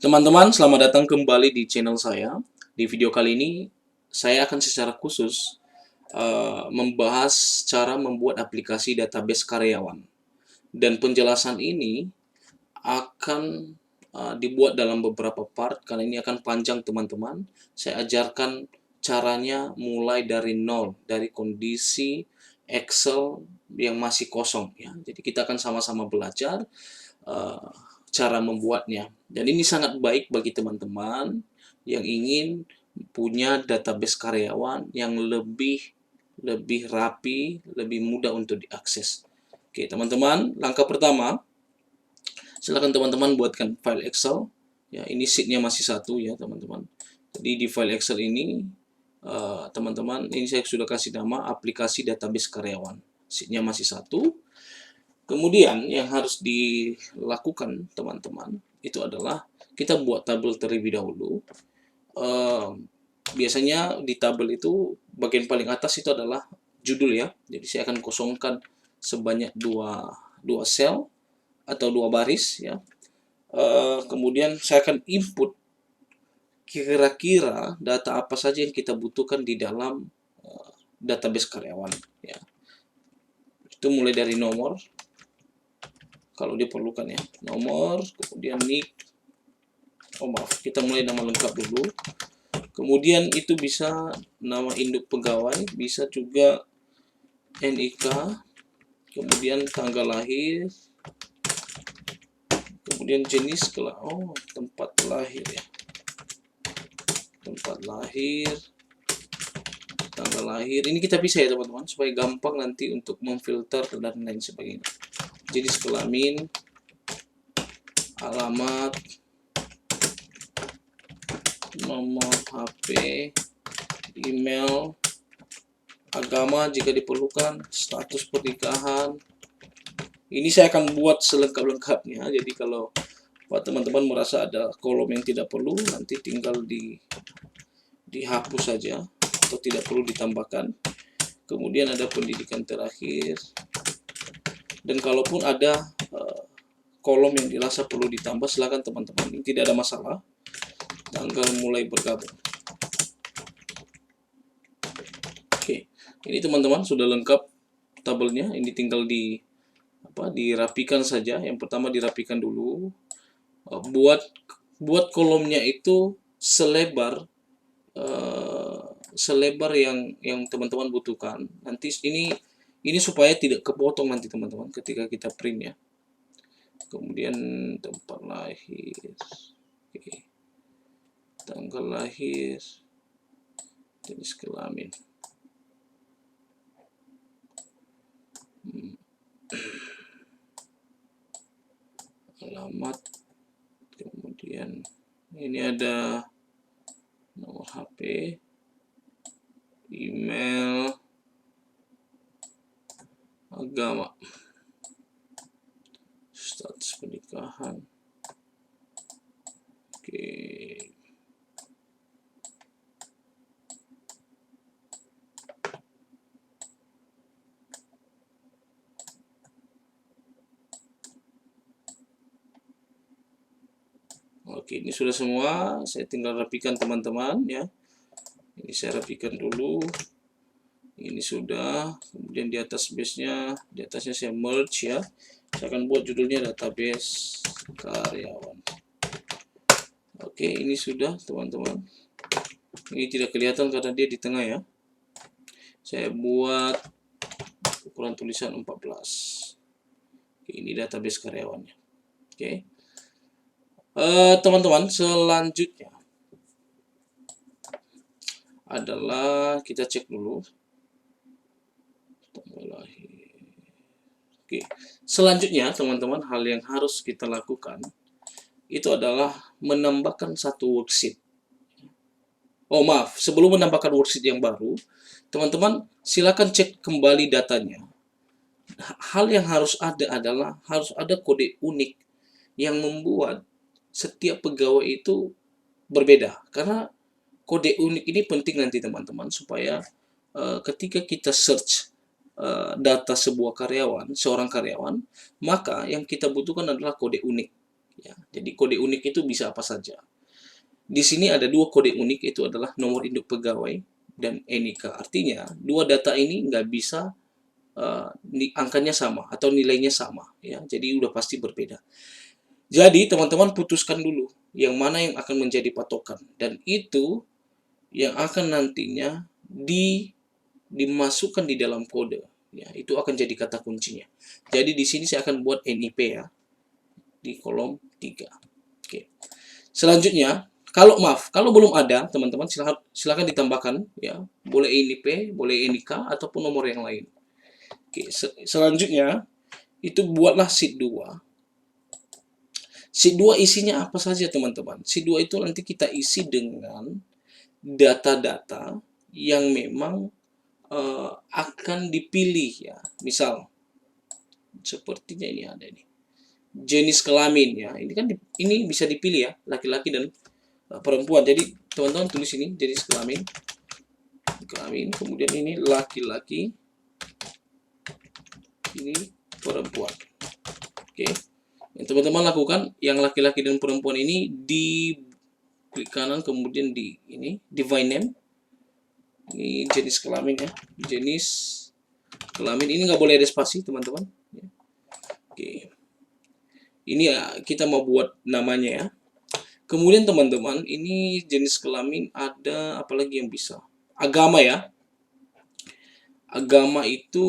Teman-teman, selamat datang kembali di channel saya. Di video kali ini, saya akan secara khusus membahas cara membuat aplikasi database karyawan. Dan penjelasan ini akan dibuat dalam beberapa part, karena ini akan panjang teman-teman. Saya ajarkan caranya mulai dari nol, dari kondisi Excel yang masih kosong. Ya. Jadi kita akan sama-sama belajar uh, cara membuatnya. Dan ini sangat baik bagi teman-teman yang ingin punya database karyawan yang lebih rapi, lebih mudah untuk diakses. Oke, teman-teman, langkah pertama, silakan teman-teman buatkan file Excel. Ya, ini sheetnya masih satu ya, teman-teman. Jadi di file Excel ini, teman-teman, ini saya sudah kasih nama aplikasi database karyawan. Sheetnya masih satu. Kemudian yang harus dilakukan teman-teman itu adalah kita buat tabel terlebih dahulu. Biasanya di tabel itu bagian paling atas itu adalah judul ya. Jadi saya akan kosongkan sebanyak dua sel atau dua baris ya. Kemudian saya akan input kira-kira data apa saja yang kita butuhkan di dalam database karyawan ya. Itu mulai dari nomor, kalau diperlukan ya, nomor, kemudian nick, kita mulai nama lengkap dulu, kemudian itu bisa nama induk pegawai, bisa juga NIK, kemudian tanggal lahir, kemudian jenis tempat lahir ya, tempat lahir, tanggal lahir. Ini kita bisa ya teman-teman, supaya gampang nanti untuk memfilter dan lain sebagainya. Jenis kelamin, alamat, nomor HP, email, agama jika diperlukan, status pernikahan. Ini saya akan buat selengkap-lengkapnya. Jadi kalau teman-teman merasa ada kolom yang tidak perlu, nanti tinggal dihapus saja atau tidak perlu ditambahkan. Kemudian ada pendidikan terakhir. Dan kalaupun ada kolom yang dirasa perlu ditambah, silakan teman-teman. Ini tidak ada masalah. Tanggal mulai bergabung. Oke, ini teman-teman sudah lengkap tabelnya. Ini tinggal dirapikan saja. Yang pertama dirapikan dulu. Buat kolomnya itu selebar yang teman-teman butuhkan. Nanti ini supaya tidak kepotong nanti teman-teman ketika kita print ya. Kemudian tempat lahir, tanggal lahir, jenis kelamin, alamat, kemudian ini ada nomor HP, email, agama, status pernikahan. Oke, ini sudah semua. Saya tinggal rapikan teman-teman ya. Ini saya rapikan dulu. Ini sudah. Kemudian di atas base-nya, di atasnya saya merge ya. Saya akan buat judulnya database karyawan. Oke, ini sudah teman-teman. Ini tidak kelihatan karena dia di tengah ya. Saya buat ukuran tulisan 14. Oke, ini database karyawannya. Oke. Teman-teman, selanjutnya adalah kita cek dulu tanggal lahir. Oke, selanjutnya teman-teman, hal yang harus kita lakukan itu adalah menambahkan satu worksheet. Sebelum menambahkan worksheet yang baru, teman-teman silakan cek kembali datanya. Hal yang harus ada adalah harus ada kode unik yang membuat setiap pegawai itu berbeda, karena kode unik ini penting nanti teman-teman, supaya ketika kita search data seorang karyawan, maka yang kita butuhkan adalah kode unik Ya, jadi kode unik itu bisa apa saja. Di sini ada dua kode unik, itu adalah nomor induk pegawai dan NIK. Artinya dua data ini nggak bisa angkanya sama atau nilainya sama, ya. Jadi udah pasti berbeda. Jadi teman-teman putuskan dulu yang mana yang akan menjadi patokan, dan itu yang akan nantinya dimasukkan di dalam kode. Ya, itu akan jadi kata kuncinya. Jadi di sini saya akan buat NIP ya di kolom 3. Oke. Selanjutnya, kalau belum ada, teman-teman silakan ditambahkan ya. Boleh NIP, boleh NIK ataupun nomor yang lain. Oke, selanjutnya itu buatlah sheet 2. Sheet 2 isinya apa saja, teman-teman? Sheet 2 itu nanti kita isi dengan data-data yang memang akan dipilih ya. Misal sepertinya ini ada nih. Jenis kelamin ya. Ini kan ini bisa dipilih ya, laki-laki dan perempuan. Jadi teman-teman tulis ini jenis kelamin. Kemudian ini laki-laki, ini perempuan. Oke. Yang teman-teman lakukan yang laki-laki dan perempuan ini di klik kanan, kemudian di ini divine name. Ini jenis kelamin ya, jenis kelamin, ini nggak boleh ada spasi teman-teman. Oke, ini ya kita mau buat namanya ya. Kemudian teman-teman, ini jenis kelamin, ada apalagi yang bisa, agama ya. Agama itu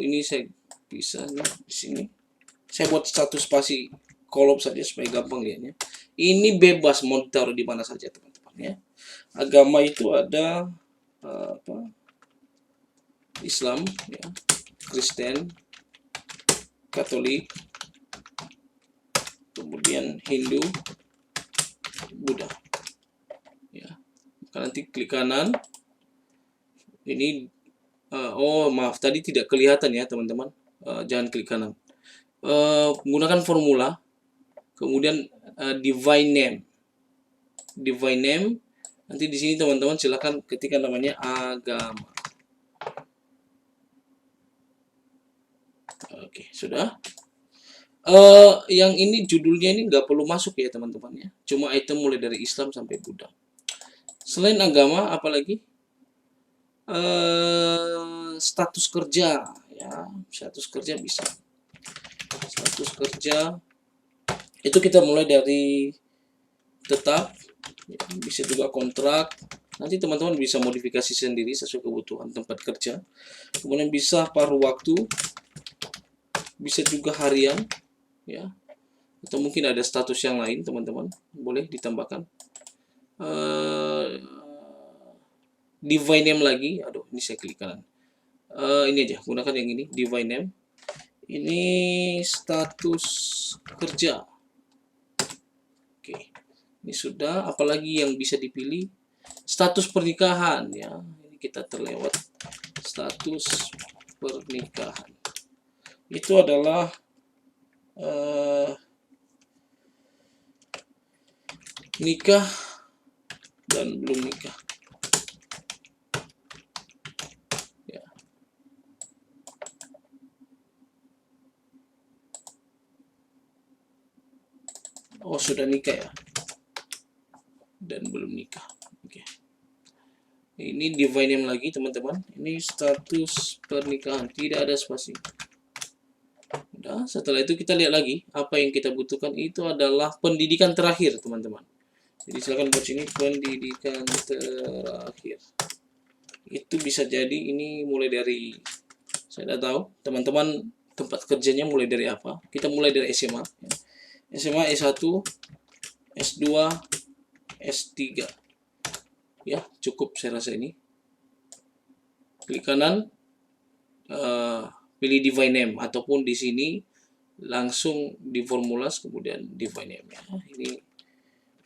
ini saya bisa nih di sini. Saya buat satu spasi kolom saja supaya gampang lihatnya. Ini bebas mau ditaruh di mana saja teman-teman ya. Agama itu ada apa? Islam ya, Kristen, Katolik, kemudian Hindu, Buddha ya. Nanti klik kanan. Ini oh maaf tadi tidak kelihatan ya teman-teman, jangan klik kanan. Menggunakan formula, kemudian divine name. Nanti di sini teman-teman silakan ketikkan namanya agama. Oke, sudah. Yang ini judulnya ini nggak perlu masuk ya teman-teman ya. Cuma item mulai dari Islam sampai Buddha. Selain agama, apalagi? Status kerja ya. Status kerja bisa. Status kerja itu kita mulai dari tetap, ya, bisa juga kontrak. Nanti teman-teman bisa modifikasi sendiri sesuai kebutuhan tempat kerja. Kemudian bisa paruh waktu, bisa juga harian ya, atau mungkin ada status yang lain teman-teman, boleh ditambahkan. Divine name lagi, aduh ini saya klik kanan. Ini aja, gunakan yang ini, divine name. Ini status kerja. Oke, ini sudah. Apalagi yang bisa dipilih? Status pernikahan ya. Ini kita terlewat status pernikahan. Itu adalah nikah dan belum nikah. Ya. Oh sudah nikah ya, dan belum nikah. Oke. Ini divine name lagi teman-teman. Ini status pernikahan, tidak ada spasi. Udah, setelah itu kita lihat lagi apa yang kita butuhkan. Itu adalah pendidikan terakhir teman-teman. Jadi silakan buat sini pendidikan terakhir. Itu bisa jadi ini mulai dari, saya tidak tahu teman-teman tempat kerjanya mulai dari apa. Kita mulai dari SMA. SMA S1, S2, S3. Ya, cukup saya rasa ini. Klik kanan, pilih divine name, ataupun di sini langsung di formulas kemudian divine name ya. Ini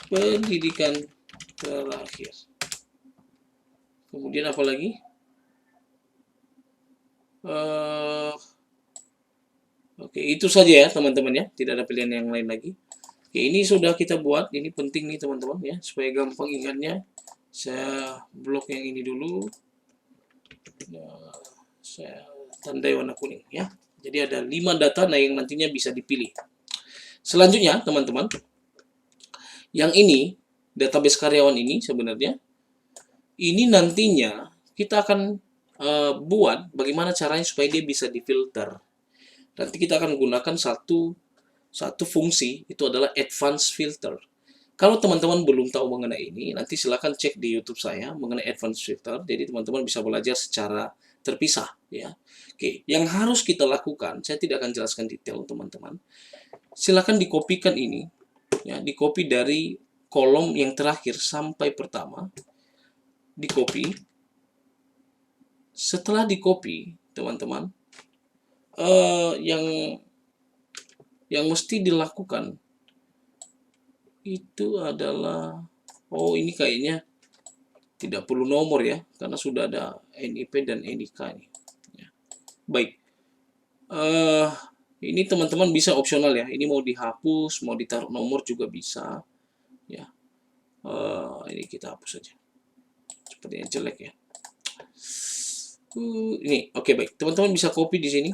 pendidikan terakhir. Kemudian apa lagi? Oke, itu saja ya teman-teman ya, tidak ada pilihan yang lain lagi. Oke, ini sudah kita buat. Ini penting nih teman-teman ya, supaya gampang ingatnya. Saya blok yang ini dulu. Nah, saya tandai warna kuning ya. Jadi ada 5 data yang nantinya bisa dipilih. Selanjutnya, teman-teman, yang ini, database karyawan ini sebenarnya, ini nantinya kita akan buat bagaimana caranya supaya dia bisa difilter. Nanti kita akan gunakan satu fungsi, itu adalah advanced filter. Kalau teman-teman belum tahu mengenai ini, nanti silahkan cek di YouTube saya mengenai advanced filter. Jadi teman-teman bisa belajar secara terpisah, ya. Oke, yang harus kita lakukan, saya tidak akan jelaskan detail, teman-teman. Silahkan dikopikan ini, ya, dikopi dari kolom yang terakhir sampai pertama, dikopi. Setelah dikopi, teman-teman, yang mesti dilakukan itu adalah, oh ini kayaknya tidak perlu nomor ya, karena sudah ada NIP dan NIK ini. Ya. Baik, ini teman-teman bisa opsional ya. Ini mau dihapus, mau ditaruh nomor juga bisa. Ya, ini kita hapus saja. Sepertinya jelek ya. Ini, oke baik. Teman-teman bisa copy di sini.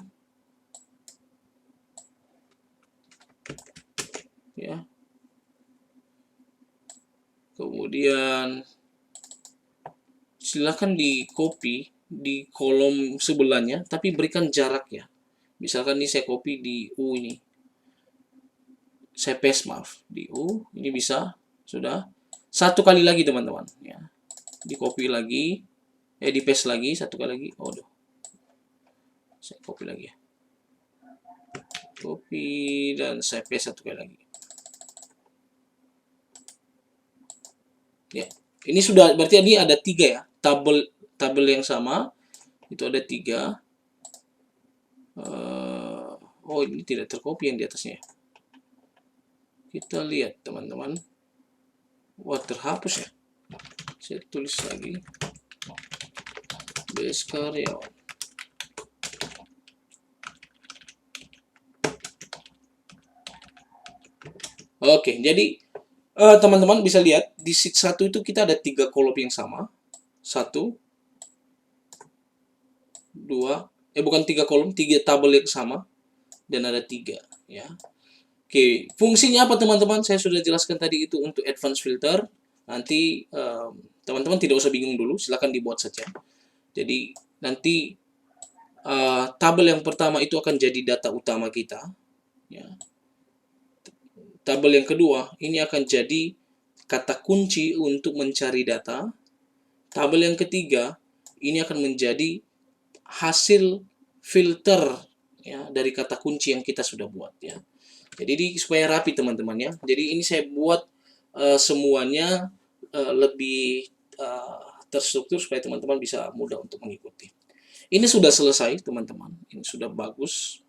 Ya. Kemudian silakan di copy di kolom sebelahnya, tapi berikan jarak ya. Misalkan ini saya copy di U ini. Saya paste, maaf, di U. Ini bisa, sudah. Satu kali lagi teman-teman. Ya. Di copy lagi. Di paste lagi, satu kali lagi. Aduh. Saya copy lagi ya. Copy dan saya paste satu kali lagi. Ya. Ini sudah, berarti ini ada 3 ya. Tabel yang sama. Itu ada 3. Oh, ini tidak tercopy yang di atasnya. Kita lihat teman-teman. Wah, terhapus ya. Saya tulis lagi. Base karyawan. Oke, jadi teman-teman bisa lihat di sheet 1 itu kita ada 3 kolom yang sama. 1, 2, bukan 3 kolom, 3 tabel yang sama. Dan ada 3 ya. Oke, fungsinya apa teman-teman? Saya sudah jelaskan tadi itu untuk advanced filter. Nanti teman-teman tidak usah bingung dulu, silahkan dibuat saja. Jadi nanti tabel yang pertama itu akan jadi data utama kita. Ya. Tabel yang kedua ini akan jadi kata kunci untuk mencari data. Tabel yang ketiga ini akan menjadi hasil filter ya dari kata kunci yang kita sudah buat ya. Jadi supaya rapi teman-teman ya. Jadi ini saya buat semuanya lebih terstruktur supaya teman-teman bisa mudah untuk mengikuti. Ini sudah selesai teman-teman. Ini sudah bagus.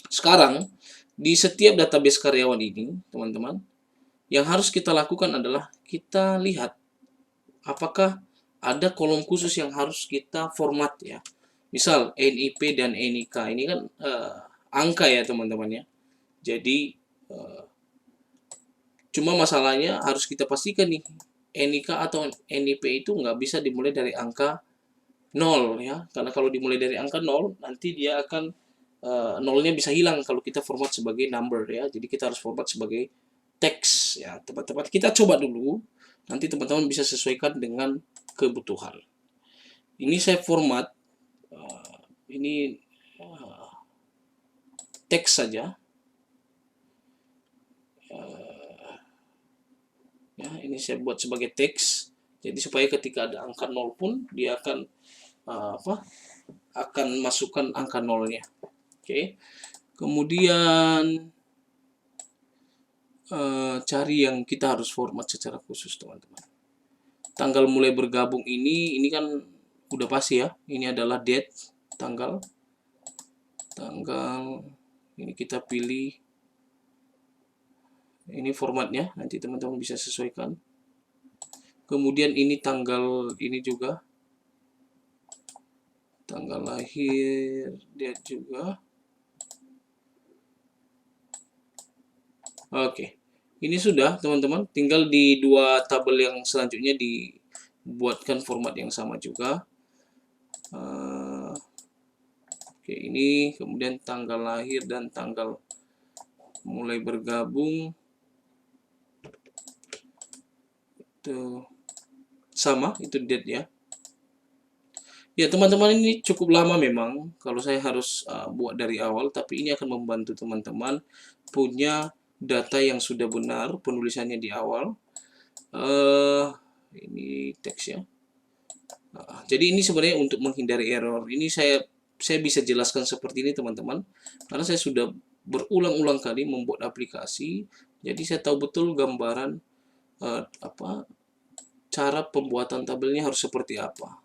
Sekarang di setiap database karyawan ini teman-teman, yang harus kita lakukan adalah kita lihat apakah ada kolom khusus yang harus kita format ya. Misal NIP dan NIK ini kan angka ya teman-teman ya. Jadi cuma masalahnya harus kita pastikan nih, NIK atau NIP itu nggak bisa dimulai dari angka 0 ya. Karena kalau dimulai dari angka 0, nanti dia akan nolnya bisa hilang kalau kita format sebagai number ya. Jadi kita harus format sebagai teks ya. Teman-teman kita coba dulu. Nanti teman-teman bisa sesuaikan dengan kebutuhan. Ini saya format ini teks saja. Ya, ini saya buat sebagai teks. Jadi supaya ketika ada angka 0 pun dia akan akan masukkan angka 0-nya. Oke. Kemudian cari yang kita harus format secara khusus teman-teman. Tanggal mulai bergabung ini kan udah pasti ya. Ini adalah date, tanggal. Ini kita pilih. Ini formatnya, nanti teman-teman bisa sesuaikan. Kemudian ini tanggal ini juga. Tanggal lahir, date juga. Oke. Ini sudah teman-teman, tinggal di 2 tabel yang selanjutnya dibuatkan format yang sama juga. Oke, ini kemudian tanggal lahir dan tanggal mulai bergabung itu sama, itu date ya. Ya teman-teman, ini cukup lama memang kalau saya harus buat dari awal, tapi ini akan membantu teman-teman punya data yang sudah benar penulisannya di awal. Ini teks ya. Jadi ini sebenarnya untuk menghindari error. Ini saya bisa jelaskan seperti ini teman-teman, karena saya sudah berulang-ulang kali membuat aplikasi. Jadi saya tahu betul gambaran cara pembuatan tabelnya harus seperti apa.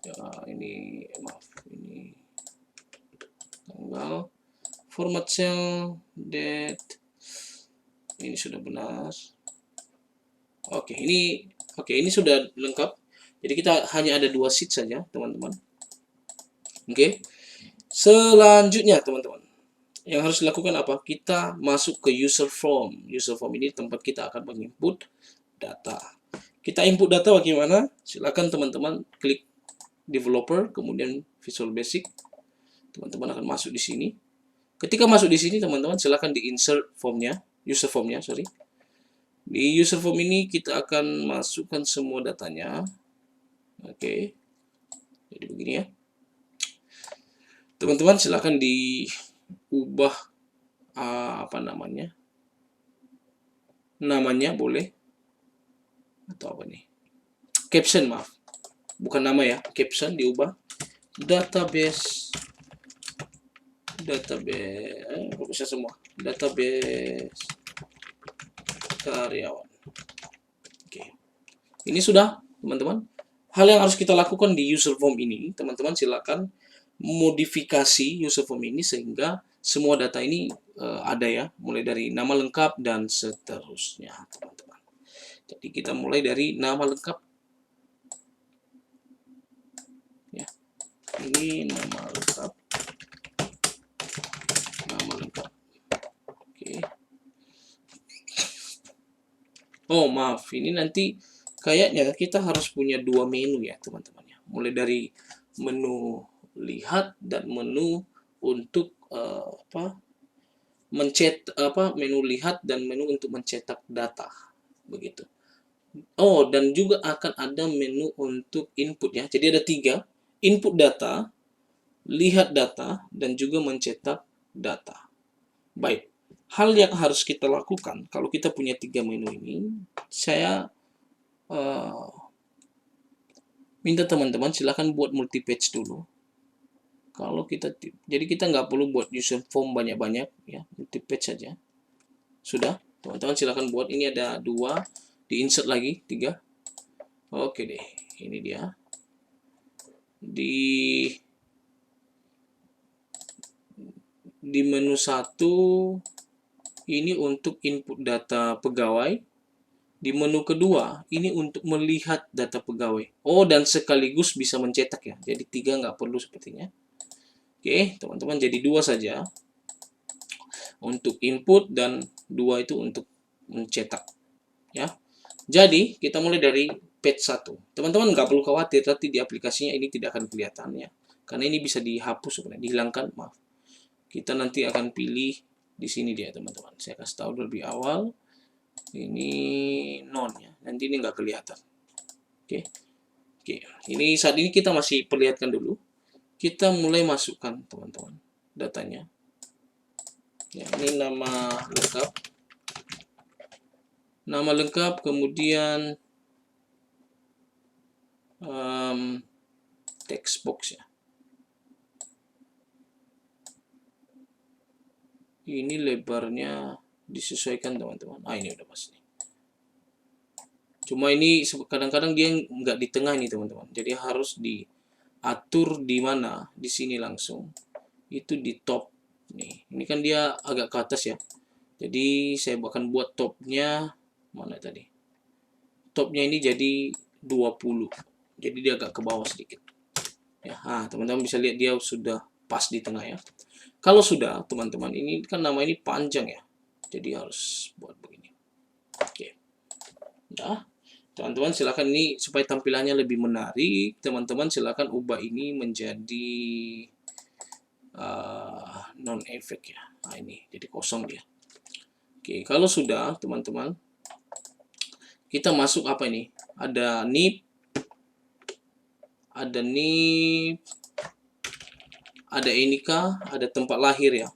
Ya, ini maaf, ini tanggal, format cell, date, ini sudah benar. Oke, ini sudah lengkap. Jadi kita hanya ada 2 sheet saja, teman-teman. Oke. Selanjutnya, teman-teman, yang harus dilakukan apa? Kita masuk ke user form. User form ini tempat kita akan menginput data. Kita input data bagaimana? Silakan teman-teman klik developer, kemudian Visual Basic. Teman-teman akan masuk di sini. Ketika masuk di sini, teman-teman silakan di insert formnya, user formnya, sorry. Di user form ini kita akan masukkan semua datanya. Oke. Jadi begini ya. Teman-teman silakan diubah apa namanya? Namanya boleh, atau apa nih? Caption, maaf. Bukan nama ya, caption diubah. Database bisa semua. Database karyawan. Oke. Ini sudah, teman-teman. Hal yang harus kita lakukan di user form ini, teman-teman silakan modifikasi user form ini sehingga semua data ini ada ya, mulai dari nama lengkap dan seterusnya, teman-teman. Jadi kita mulai dari nama lengkap. Ya. Ini nama lengkap. Oke. Oh, maaf, ini nanti kayaknya kita harus punya 2 menu ya, teman-teman ya. Mulai dari menu lihat dan menu untuk menu lihat dan menu untuk mencetak data, begitu. Oh, dan juga akan ada menu untuk input ya. Jadi ada 3, input data, lihat data, dan juga mencetak data. Baik, hal yang harus kita lakukan kalau kita punya 3 menu ini, saya minta teman-teman silahkan buat multi page dulu. Jadi kita nggak perlu buat user form banyak-banyak ya, multi page saja. Sudah, teman-teman silahkan buat. Ini ada 2, di insert lagi 3. Oke deh, ini dia. Di menu 1 ini untuk input data pegawai. Di menu kedua ini untuk melihat data pegawai. Oh, dan sekaligus bisa mencetak ya. Jadi 3 nggak perlu sepertinya. Oke, teman-teman, jadi 2 saja untuk input dan 2 itu untuk mencetak ya. Jadi kita mulai dari page 1. Teman-teman nggak perlu khawatir, nanti di aplikasinya ini tidak akan kelihatan ya, karena ini bisa dihapus sebenarnya, dihilangkan, maaf. Kita nanti akan pilih di sini dia, teman-teman. Saya kasih tahu lebih awal. Ini non ya, nanti ini nggak kelihatan. Oke. Ini saat ini kita masih perlihatkan dulu. Kita mulai masukkan, teman-teman, datanya. Ya, ini nama lengkap, kemudian text box ya. Ini lebarnya disesuaikan, teman-teman. Ini udah pas nih. Cuma ini kadang-kadang dia nggak di tengah nih, teman-teman. Jadi harus diatur di mana? Di sini langsung. Itu di top nih. Ini kan dia agak ke atas ya. Jadi saya akan buat topnya mana tadi? Topnya ini jadi 20. Jadi dia agak ke bawah sedikit. Ya, teman-teman bisa lihat dia sudah pas di tengah ya. Kalau sudah, teman-teman, ini kan nama ini panjang ya. Jadi harus buat begini. Oke. Nah, teman-teman silakan, ini supaya tampilannya lebih menarik, teman-teman silakan ubah ini menjadi non effect ya. Nah, ini jadi kosong dia. Oke, kalau sudah teman-teman, kita masuk apa ini? Ada NIP, ada NIK, ada tempat lahir ya.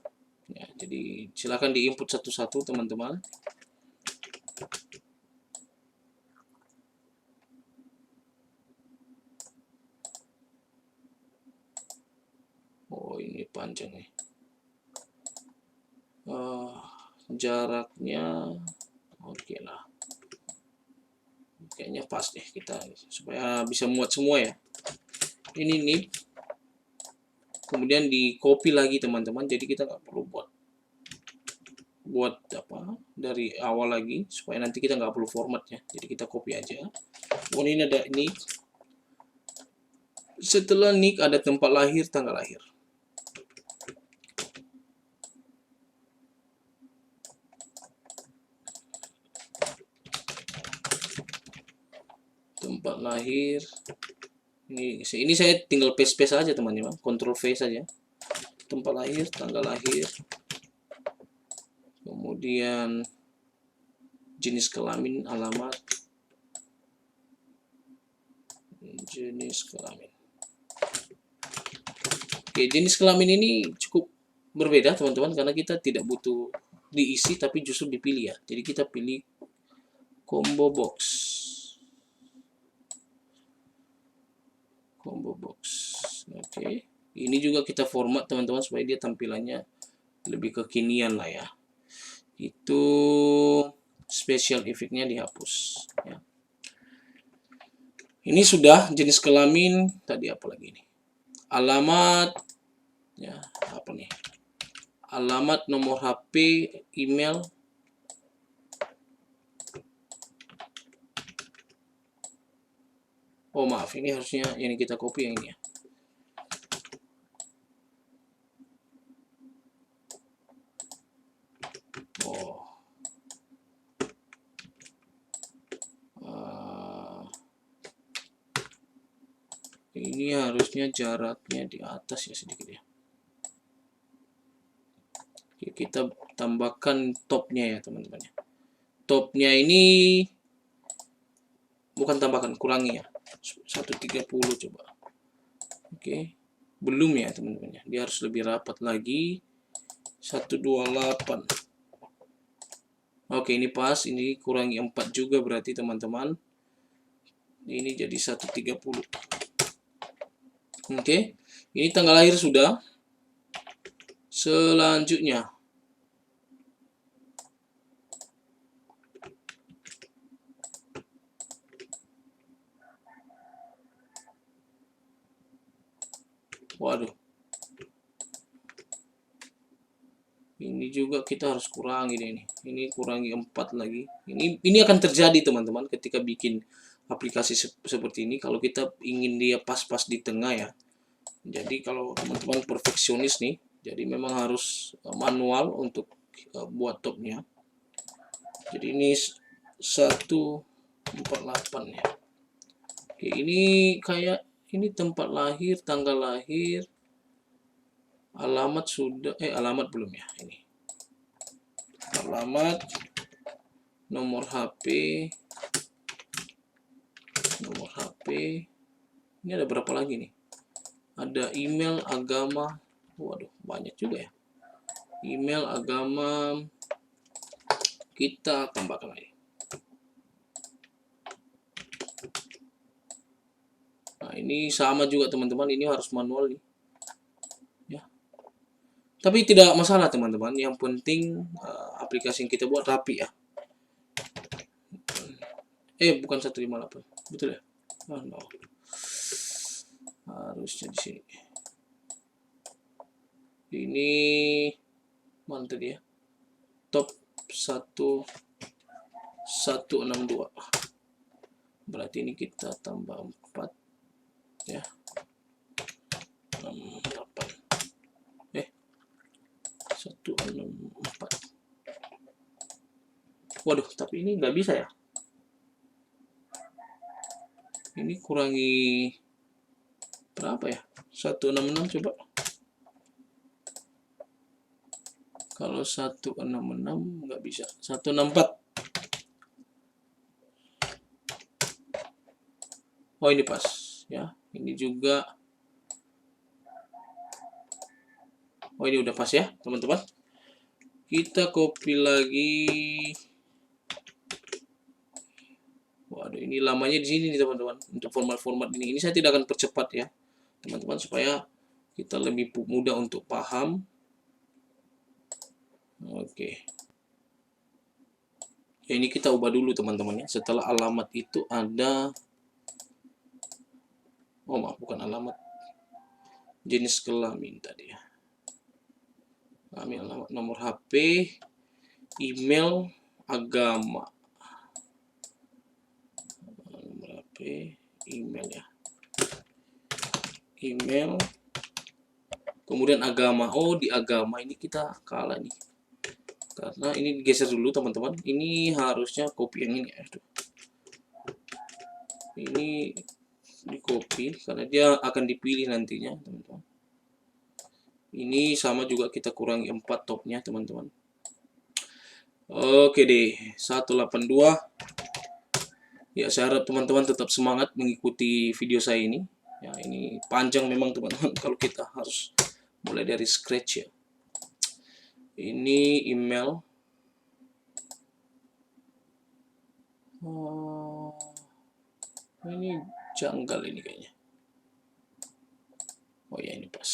Ya, jadi silakan diinput satu-satu teman-teman. Oh, ini panjang nih. Jaraknya oke lah. Kayaknya pas deh kita supaya bisa muat semua ya. Ini nih. Kemudian di copy lagi teman-teman. Jadi kita nggak perlu buat apa dari awal lagi supaya nanti kita nggak perlu formatnya. Jadi kita copy aja. Oh, ini ada nick. Setelah nick ada tempat lahir, tanggal lahir. Tempat lahir. Ini saya tinggal paste aja teman-teman, Ctrl V saja. Tempat lahir, tanggal lahir, kemudian jenis kelamin, alamat, jenis kelamin. Oke, jenis kelamin ini cukup berbeda teman-teman karena kita tidak butuh diisi tapi justru dipilih ya. Jadi kita pilih combo box. Oke, ini juga kita format teman-teman supaya dia tampilannya lebih kekinian lah ya. Itu special effect-nya dihapus ya. Ini sudah jenis kelamin, tadi apa lagi nih? Alamat ya, apa nih? Alamat, nomor HP, email. Oh maaf, ini harusnya yang kita copy yang ini ya. Ini harusnya jaraknya di atas ya sedikit ya. Oke, kita tambahkan topnya ya teman-teman. Topnya ini bukan tambahkan, kurangi ya. 130 coba. Oke, belum ya teman-teman. Dia harus lebih rapat lagi. 128. Oke, ini pas. Ini kurangi 4 juga berarti teman-teman. Ini jadi 130. Oke, ini tanggal lahir sudah. Selanjutnya, waduh, ini juga kita harus kurangi ini. Ini kurangi 4 lagi. Ini akan terjadi teman-teman ketika bikin aplikasi seperti ini. Kalau kita ingin dia pas-pas di tengah ya. Jadi kalau teman-teman perfeksionis nih, jadi memang harus manual untuk buat topnya. Jadi ini 148 ya. Oke, ini kayak ini tempat lahir, tanggal lahir, alamat sudah, alamat belum ya ini. Alamat, nomor HP, ini ada berapa lagi nih? Ada email, agama, waduh banyak juga ya. Email, agama, kita tambahkan lagi. Nah ini sama juga teman-teman, ini harus manual nih. Ya. Tapi tidak masalah teman-teman, yang penting aplikasi yang kita buat rapi ya. Bukan 158, betul ya? Oh, no. Harusnya di sini. Ini mana tadi ya? Top 162. Berarti ini kita tambah 4 ya. 68. 164. Waduh, tapi ini nggak bisa ya. Ini kurangi berapa ya? 166 coba. Kalau 166 nggak bisa. 164. Oh, ini pas ya. Ini juga. Oh, ini udah pas ya, teman-teman. Kita copy lagi. Waduh, ini lamanya di sini nih, teman-teman. Untuk format-format ini saya tidak akan percepat ya, teman-teman, supaya kita lebih mudah untuk paham. Oke. Ya, ini kita ubah dulu, teman-teman ya. Setelah alamat itu ada, oh maaf, bukan alamat, jenis kelamin tadi ya. Alamat, nomor HP, email, agama. Nomor HP, email ya. Email, kemudian agama. Oh, di agama ini kita kalah nih. Karena ini digeser dulu, teman-teman. Ini harusnya copy yang ini ya. Ini di copy karena dia akan dipilih nantinya, teman-teman. Ini sama juga kita kurangi 4 topnya, teman-teman. Oke deh, 182. Ya, saya harap teman-teman tetap semangat mengikuti video saya ini. Ya, ini panjang memang, teman-teman, kalau kita harus mulai dari scratch ya. Ini email. Oh, ini janggal ini kayaknya. Oh ya, ini pas.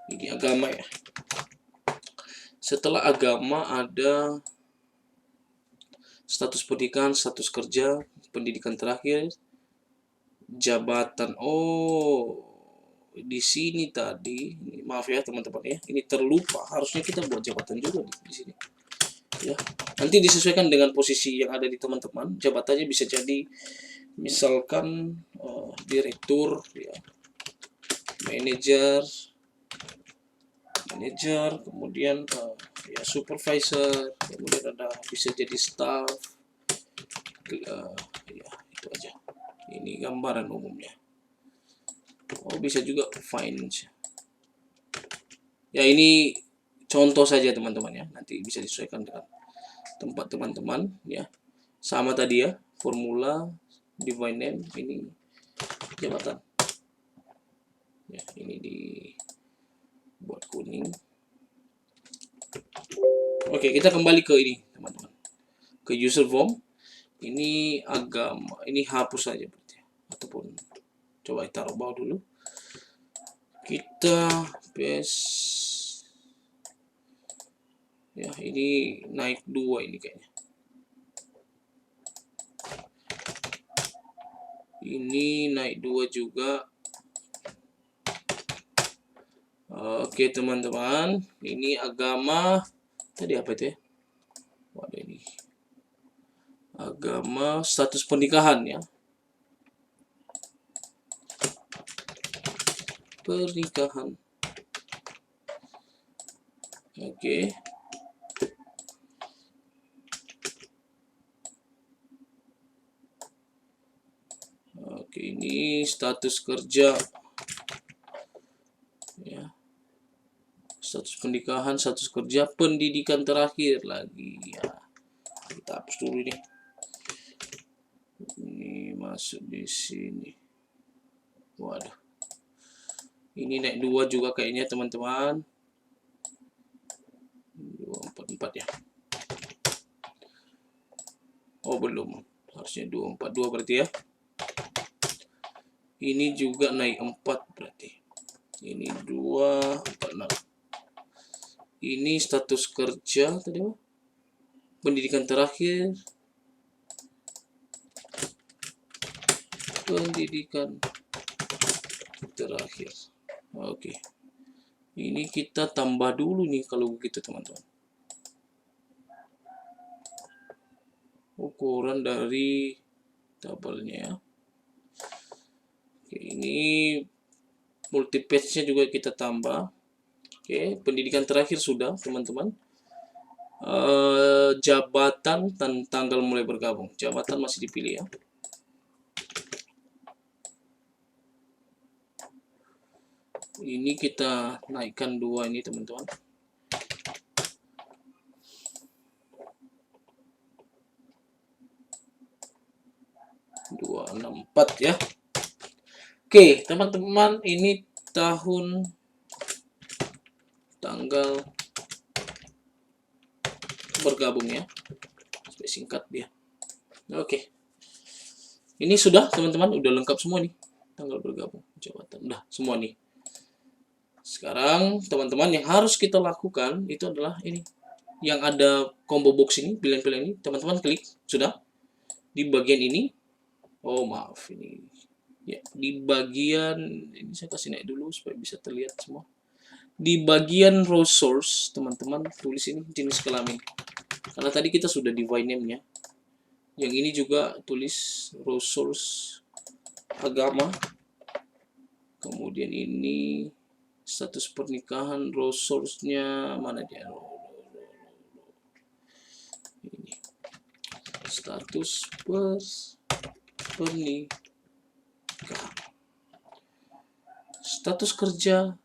Ini agama ya. Setelah agama ada status pernikahan, status kerja, pendidikan terakhir, jabatan. Oh, di sini tadi, maaf ya teman-teman ya, ini terlupa. Harusnya kita buat jabatan juga di sini. Ya, nanti disesuaikan dengan posisi yang ada di teman-teman. Jabatannya bisa jadi, misalkan direktur, ya, manajer, kemudian ya supervisor, kemudian ada bisa jadi staff. Ya, itu aja. Ini gambaran umumnya. Oh, bisa juga finance. Ya, ini contoh saja, teman-teman ya. Nanti bisa disesuaikan dengan tempat teman-teman ya. Sama tadi ya, formula, divine name, ini jabatan. Ya, ini dibuat kuning. Oke, kita kembali ke ini, teman-teman. Ke user form. Ini agama, ini hapus saja berarti. Ataupun coba taruh bawah dulu. Kita paste. Ya, ini naik 2 ini kayaknya. Ini naik 2 juga. Oke, teman-teman. Ini agama. Tadi apa itu ya? Waduh, ini. Agama, status pernikahan ya. Pernikahan. Oke. Oke, ini status kerja. Ya. Status pernikahan, status kerja, pendidikan terakhir lagi ya. Kita hapus dulu nih. Ini masuk di sini. Waduh. Ini naik 2 juga kayaknya, teman-teman. 244 ya. Oh, belum. Harusnya 242 berarti ya. Ini juga naik 4 berarti. Ini 246. Ini status kerja tadi apa? Pendidikan terakhir. Pendidikan terakhir. Oke. Ini kita tambah dulu nih kalau begitu, teman-teman. Ukuran dari tabelnya ya. Oke, ini multipage-nya juga kita tambah. Oke, pendidikan terakhir sudah, teman-teman. Jabatan dan tanggal mulai bergabung. Jabatan masih dipilih ya. Ini kita naikkan 2 ini, teman-teman. 64 ya. Oke, teman-teman, ini tanggal bergabung ya. Supaya singkat dia. Oke. Ini sudah teman-teman, udah lengkap semua nih. Tanggal bergabung, jabatan, udah semua nih. Sekarang teman-teman yang harus kita lakukan itu adalah ini. Yang ada combo box ini, pilihan-pilihan ini, teman-teman klik, sudah. Di bagian ini, oh maaf, ini ya, di bagian ini saya kasih naik dulu supaya bisa terlihat semua. Di bagian row source, teman-teman tulis ini jenis kelamin. Karena tadi kita sudah divine name-nya. Yang ini juga tulis row source agama. Kemudian ini status pernikahan, row source-nya mana dia? Ini status pernikahan. Status kerja.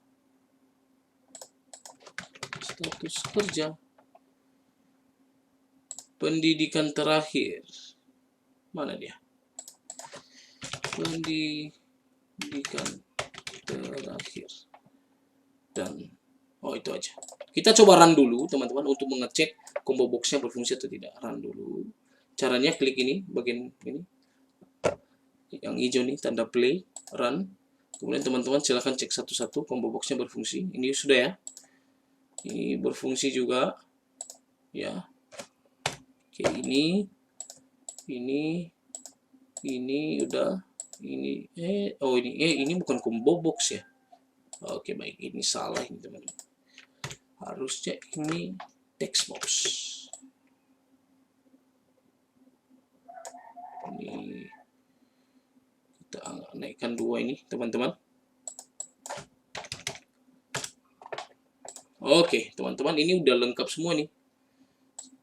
Pendidikan terakhir. Mana dia? Pendidikan terakhir. Dan oh itu aja. Kita coba run dulu teman-teman untuk mengecek combo box-nya berfungsi atau tidak. Run dulu. Caranya klik ini, bagian ini. Yang hijau nih tanda play, run. Kemudian teman-teman silahkan cek satu-satu combo box-nya berfungsi. Ini sudah ya. Ini berfungsi juga. Ya. Oke, ini udah. Ini bukan combo box ya. Oke, baik. Ini salah ini teman-teman. Harusnya ini text box. Ini kita naikkan dua ini teman-teman. Oke teman-teman, ini udah lengkap semua nih.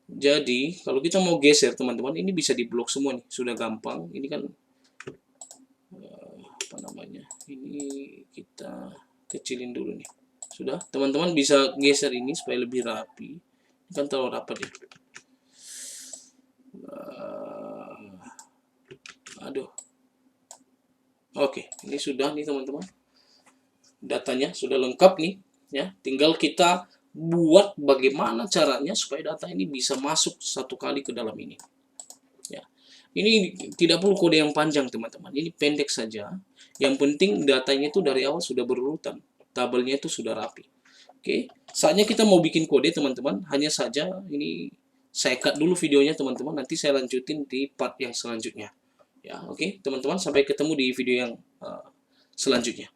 Jadi kalau kita mau geser teman-teman, ini bisa diblok semua nih, sudah gampang. Ini kan apa namanya, ini kita kecilin dulu nih. Sudah, teman-teman bisa geser ini supaya lebih rapi. Ini kan terlalu rapat ya. Aduh. Oke, ini sudah nih teman-teman. Datanya sudah lengkap nih. Ya, tinggal kita buat bagaimana caranya supaya data ini bisa masuk satu kali ke dalam ini. Ya, ini tidak perlu kode yang panjang teman-teman. Ini pendek saja. Yang penting datanya itu dari awal sudah berurutan, tabelnya itu sudah rapi. Oke, saatnya kita mau bikin kode teman-teman. Hanya saja ini saya cut dulu videonya teman-teman. Nanti saya lanjutin di part yang selanjutnya. Ya, oke teman-teman, sampai ketemu di video yang selanjutnya.